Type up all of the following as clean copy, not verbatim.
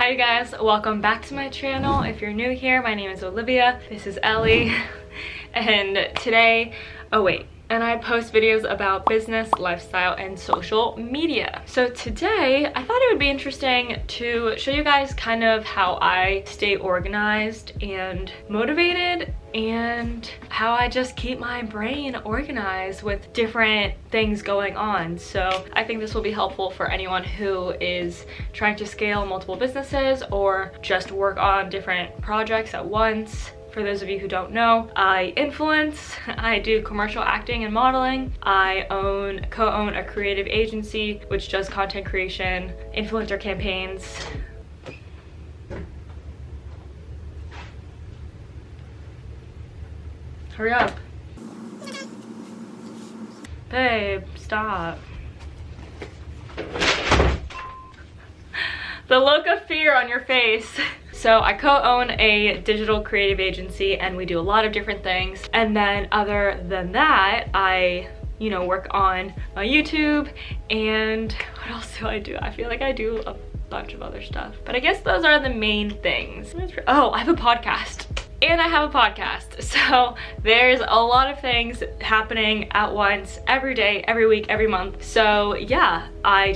Hi you guys, welcome back to my channel. If you're new here, my name is Olivia. This is Ellie. And today, and I post videos about business, lifestyle, and social media. So today, I thought it would be interesting to show you guys kind of how I stay organized and motivated, and how I just keep my brain organized with different things going on. So I think this will be helpful for anyone who is trying to scale multiple businesses or just work on different projects at once. For those of you who don't know, I influence, I do commercial acting and modeling. I co-own a creative agency which does content creation, influencer campaigns. Hurry up. Babe, stop. The look of fear on your face. So I co-own a digital creative agency and we do a lot of different things. And then other than that, I work on my YouTube, and what else do I do? I feel like I do a bunch of other stuff, but I guess those are the main things. Oh, I have a podcast. And I have a podcast. So there's a lot of things happening at once, every day, every week, every month. So yeah, I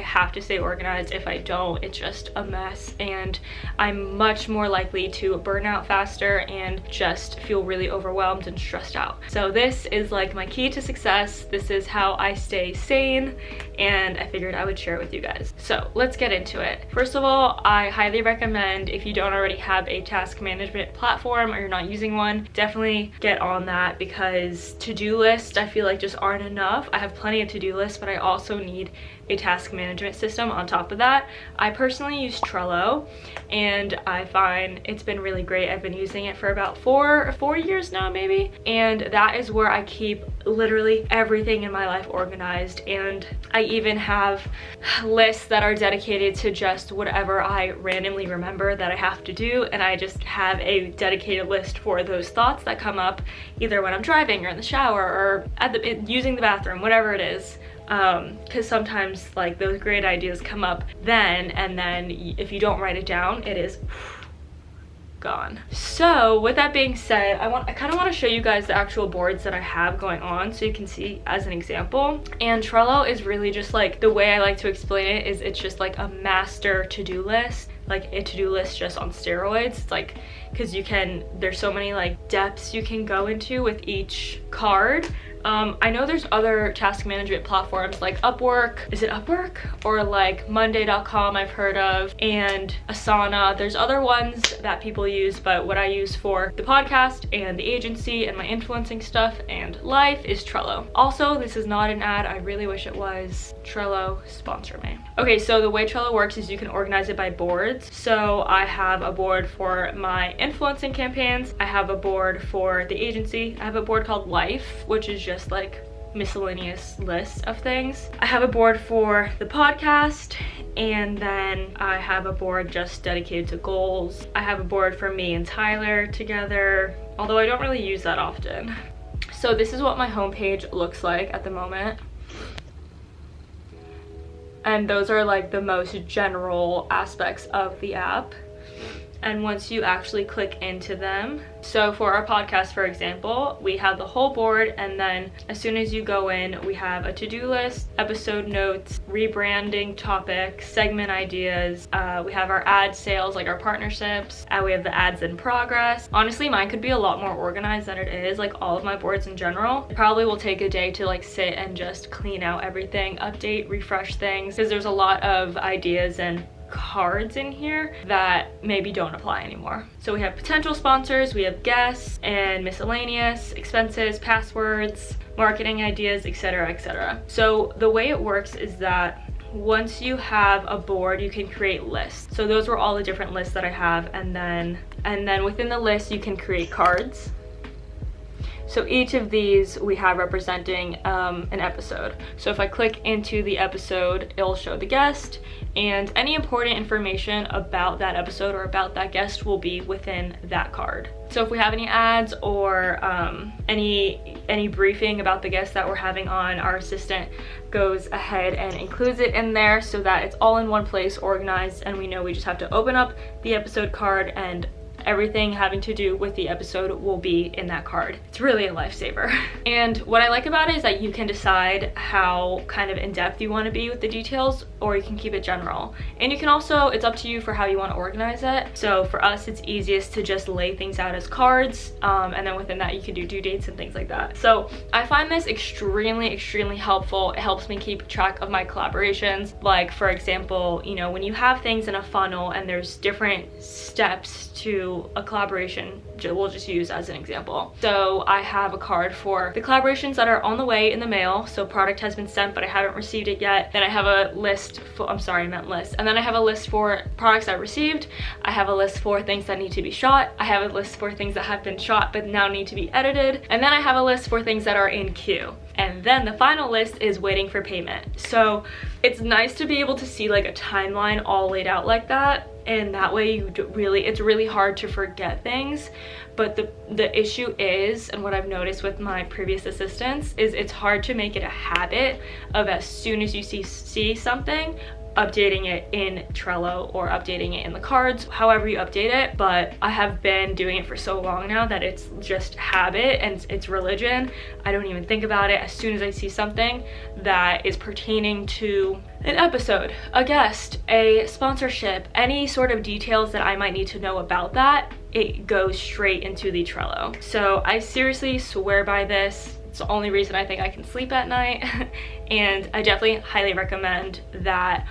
have to stay organized. If I don't, it's just a mess, and I'm much more likely to burn out faster and just feel really overwhelmed and stressed out. So this is like my key to success. This is how I stay sane, and I figured I would share it with you guys. So let's get into it. First of all, I highly recommend, if you don't already have a task management platform or you're not using one, definitely get on that, because to-do lists I feel like just aren't enough. I have plenty of to-do lists, but I also need a task management system on top of that. I personally use Trello, and I find it's been really great. I've been using it for about four years now maybe, and that is where I keep literally everything in my life organized. And I even have lists that are dedicated to just whatever I randomly remember that I have to do, and I just have a dedicated list for those thoughts that come up either when I'm driving or in the shower or using the bathroom, whatever it is. Because sometimes like those great ideas come up then, and then if you don't write it down, it is gone. So with that being said, I kind of want to show you guys the actual boards that I have going on so you can see as an example. And Trello is really just like, the way I like to explain it is it's just like a master to-do list, like a to-do list just on steroids. It's like, because there's so many like depths you can go into with each card. I know there's other task management platforms like Upwork. Is it Upwork? Or like Monday.com I've heard of, and Asana. There's other ones that people use, but what I use for the podcast and the agency and my influencing stuff and life is Trello. Also, this is not an ad. I really wish it was. Trello, sponsor me. Okay, so the way Trello works is you can organize it by boards. So I have a board for my influencing campaigns. I have a board for the agency. I have a board called Life, which is just like miscellaneous list of things. I have a board for the podcast, and then I have a board just dedicated to goals. I have a board for me and Tyler together, although I don't really use that often. So this is what my homepage looks like at the moment. And those are like the most general aspects of the app. And once you actually click into them, so for our podcast, for example, we have the whole board, and then as soon as you go in, we have a to-do list, episode notes, rebranding topics, segment ideas. We have our ad sales, like our partnerships. We have the ads in progress. Honestly, mine could be a lot more organized than it is, like all of my boards in general. It probably will take a day to like sit and just clean out everything, update, refresh things, because there's a lot of ideas and cards in here that maybe don't apply anymore. So we have potential sponsors, we have guests, and miscellaneous, expenses, passwords, marketing ideas, etc., etc. So the way it works is that once you have a board, you can create lists. So those were all the different lists that I have, and then within the list you can create cards. So each of these we have representing an episode. So if I click into the episode, it'll show the guest, and any important information about that episode or about that guest will be within that card. So if we have any ads or any briefing about the guest that we're having on, our assistant goes ahead and includes it in there so that it's all in one place, organized, and we know we just have to open up the episode card and everything having to do with the episode will be in that card. It's really a lifesaver. And what I like about it is that you can decide how kind of in-depth you want to be with the details, or you can keep it general. And you can also, it's up to you for how you want to organize it. So for us, it's easiest to just lay things out as cards, and then within that you can do due dates and things like that. So I find this extremely helpful. It helps me keep track of my collaborations. Like, for example, you know, when you have things in a funnel and there's different steps to a collaboration, we'll just use as an example. So I have a card for the collaborations that are on the way in the mail. So product has been sent, but I haven't received it yet. Then I have a list for, I'm sorry, I meant list. And then I have a list for products I received. I have a list for things that need to be shot. I have a list for things that have been shot but now need to be edited. And then I have a list for things that are in queue. And then the final list is waiting for payment. So it's nice to be able to see like a timeline all laid out like that. And that way you it's really hard to forget things. But the issue is, and what I've noticed with my previous assistants, is it's hard to make it a habit of, as soon as you see something, updating it in Trello or updating it in the cards, however you update it. But I have been doing it for so long now that it's just habit and it's religion. I don't even think about it. As soon as I see something that is pertaining to an episode, a guest, a sponsorship, any sort of details that I might need to know about that, it goes straight into the Trello. So I seriously swear by this. It's the only reason I think I can sleep at night. And I definitely highly recommend that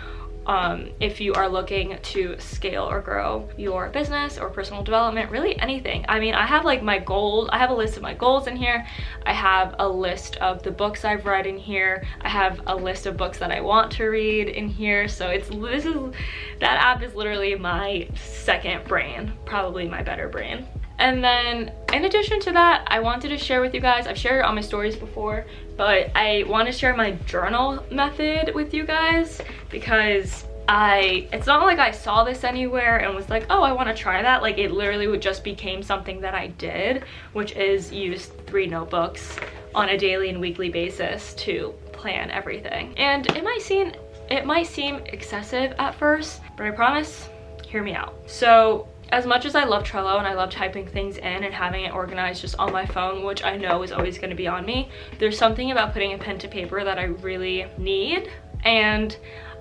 if you are looking to scale or grow your business or personal development, really anything. I mean, I have like my goals, I have a list of my goals in here. I have a list of the books I've read in here. I have a list of books that I want to read in here. So that app is literally my second brain, probably my better brain. And then in addition to that, I wanted to share with you guys, I've shared it on my stories before, but I want to share my journal method with you guys, because it's not like I saw this anywhere and was like, oh, I want to try that. Like, it literally just became something that I did, which is use 3 notebooks on a daily and weekly basis to plan everything. And it might seem excessive at first, but I promise, hear me out. So as much as I love Trello and I love typing things in and having it organized just on my phone, which I know is always going to be on me, there's something about putting a pen to paper that I really need. And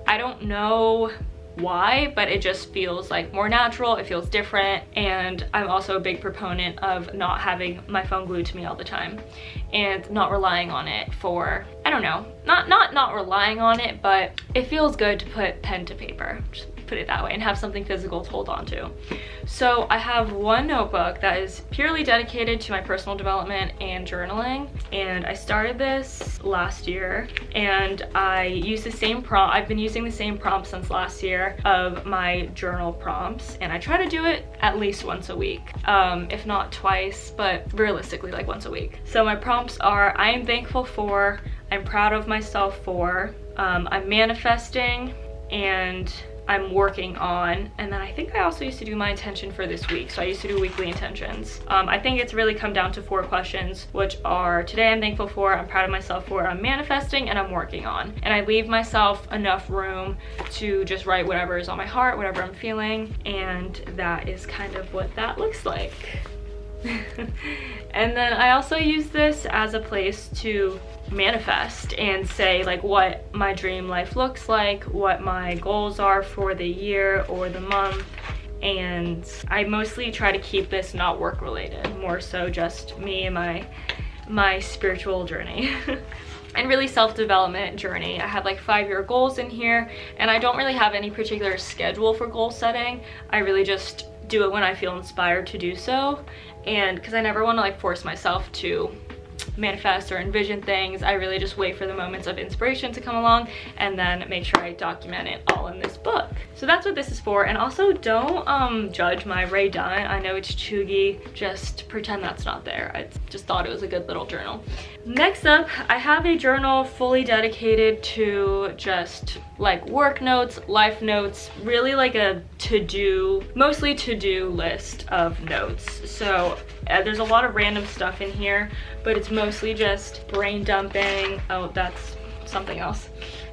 I don't know why, but it just feels like more natural, it feels different. And I'm also a big proponent of not having my phone glued to me all the time and not relying on it for, I don't know, not relying on it, but it feels good to put pen to paper, just put it that way, and have something physical to hold on to. So I have one notebook that is purely dedicated to my personal development and journaling, and I started this last year, and I use the same prompt. I've been using the same prompt since last year of my journal prompts, and I try to do it at least once a week, if not twice, but realistically like once a week. So my prompts are: I am thankful for, I'm proud of myself for, I'm manifesting, and I'm working on. And then I think I also used to do my intention for this week. So I used to do weekly intentions. I think it's really come down to 4 questions, which are: today I'm thankful for, I'm proud of myself for, I'm manifesting, and I'm working on. And I leave myself enough room to just write whatever is on my heart, whatever I'm feeling. And that is kind of what that looks like. And then I also use this as a place to manifest and say like what my dream life looks like, what my goals are for the year or the month. And I mostly try to keep this not work related, more so just me and my spiritual journey. And really self-development journey. I have like 5-year goals in here, and I don't really have any particular schedule for goal setting. I really just do it when I feel inspired to do so, and because I never want to like force myself to manifest or envision things. I really just wait for the moments of inspiration to come along and then make sure I document it all in this book. So that's what this is for. And also don't judge my Ray done. I know it's chuggy, just pretend that's not there. I just thought it was a good little journal. Next up, I have a journal fully dedicated to just like work notes, life notes, really like a to-do, mostly to-do list of notes. So there's a lot of random stuff in here, but it's mostly just brain dumping. Oh, that's something else.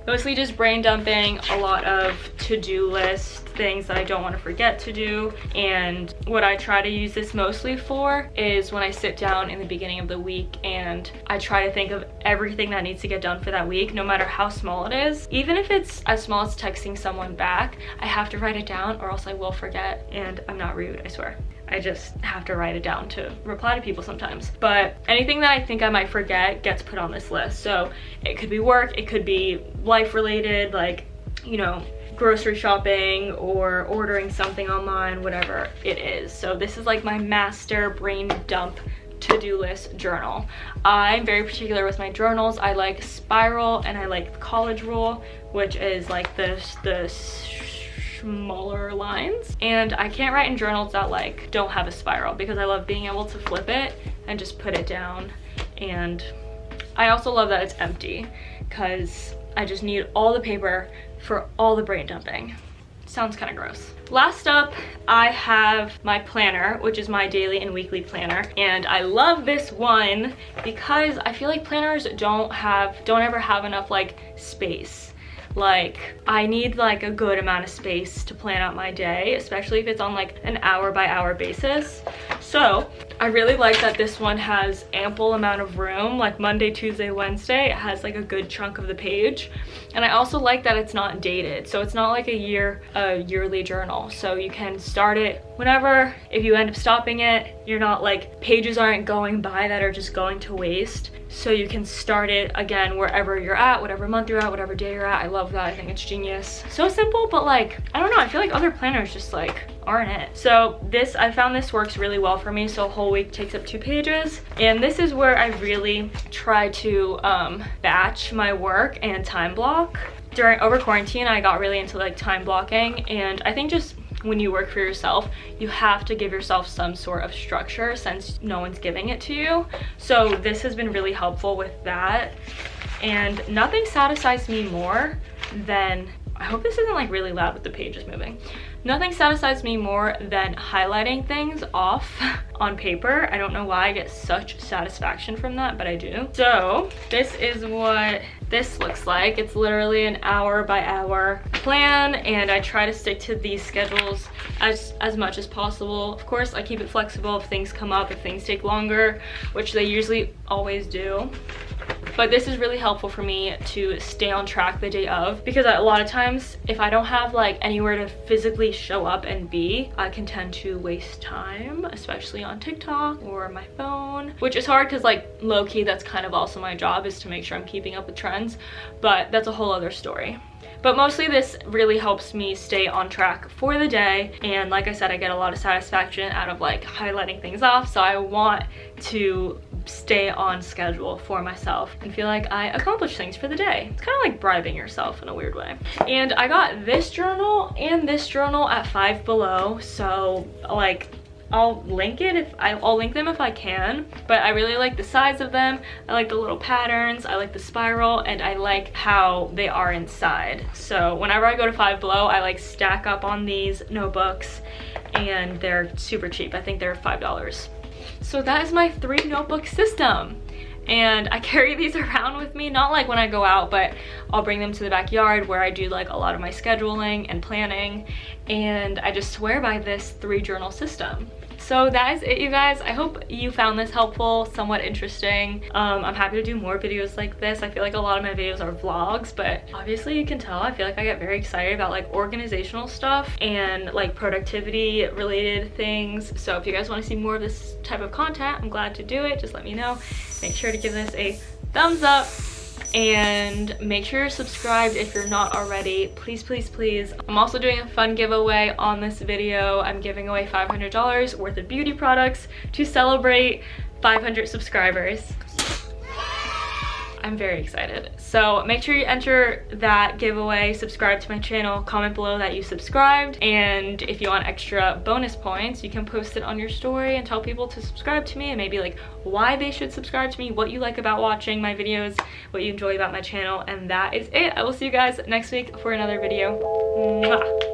Mostly just brain dumping, a lot of to-do list things that I don't want to forget to do. And what I try to use this mostly for is when I sit down in the beginning of the week and I try to think of everything that needs to get done for that week, no matter how small it is. Even if it's as small as texting someone back, I have to write it down or else I will forget. And I'm not rude, I swear. I just have to write it down to reply to people sometimes. But anything that I think I might forget gets put on this list. So it could be work, it could be life related, like, you know, grocery shopping or ordering something online, whatever it is. So this is like my master brain dump to-do list journal. I'm very particular with my journals. I like spiral and I like the college rule, which is like the smaller lines. And I can't write in journals that like don't have a spiral because I love being able to flip it and just put it down. And I also love that it's empty because I just need all the paper for all the brain dumping. Sounds kind of gross. Last up, I have my planner, which is my daily and weekly planner. And I love this one because I feel like planners don't ever have enough like space. Like I need like a good amount of space to plan out my day, especially if it's on like an hour by hour basis. So I really like that this one has ample amount of room, like Monday, Tuesday, Wednesday. It has like a good chunk of the page. And I also like that it's not dated. So it's not like a yearly journal. So you can start it whenever. If you end up stopping it, you're not like, pages aren't going by that are just going to waste. So you can start it again wherever you're at, whatever month you're at, whatever day you're at. I love that. I think it's genius. So simple, but like, I don't know, I feel like other planners just like aren't it. So I found this works really well for me. So a whole week takes up 2 pages. And this is where I really try to batch my work and time block. Over quarantine, I got really into like time blocking, and I think just when you work for yourself, you have to give yourself some sort of structure since no one's giving it to you. So this has been really helpful with that. And nothing satisfies me more than, I hope this isn't like really loud with the pages moving. Nothing satisfies me more than highlighting things off on paper. I don't know why I get such satisfaction from that, but I do. So this is what this looks like. It's literally an hour by hour plan, and I try to stick to these schedules as much as possible. Of course, I keep it flexible if things come up, if things take longer, which they usually always do. But this is really helpful for me to stay on track the day of, because a lot of times if I don't have like anywhere to physically show up and be, I can tend to waste time, especially on TikTok or my phone, which is hard because like low-key that's kind of also my job, is to make sure I'm keeping up with trends, but that's a whole other story. But mostly this really helps me stay on track for the day. And like I said, I get a lot of satisfaction out of like highlighting things off. So I want to stay on schedule for myself and feel like I accomplish things for the day. It's kind of like bribing yourself in a weird way. And I got this journal and this journal at Five Below. So like, I'll link them if I can, but I really like the size of them. I like the little patterns, I like the spiral, and I like how they are inside. So whenever I go to Five Below, I like stack up on these notebooks, and they're super cheap. I think they're $5. So that is my 3 notebook system. And I carry these around with me, not like when I go out, but I'll bring them to the backyard where I do like a lot of my scheduling and planning, and I just swear by this 3 journal system. So that is it, you guys. I hope you found this helpful, somewhat interesting. I'm happy to do more videos like this. I feel like a lot of my videos are vlogs, but obviously you can tell I feel like I get very excited about like organizational stuff and like productivity related things. So if you guys want to see more of this type of content, I'm glad to do it. Just let me know. Make sure to give this a thumbs up. And make sure you're subscribed if you're not already. Please, please, please. I'm also doing a fun giveaway on this video. I'm giving away $500 worth of beauty products to celebrate 500 subscribers. I'm very excited. So make sure you enter that giveaway, subscribe to my channel, comment below that you subscribed, and if you want extra bonus points, you can post it on your story and tell people to subscribe to me, and maybe like why they should subscribe to me, what you like about watching my videos, what you enjoy about my channel, and that is it. I will see you guys next week for another video. Mwah.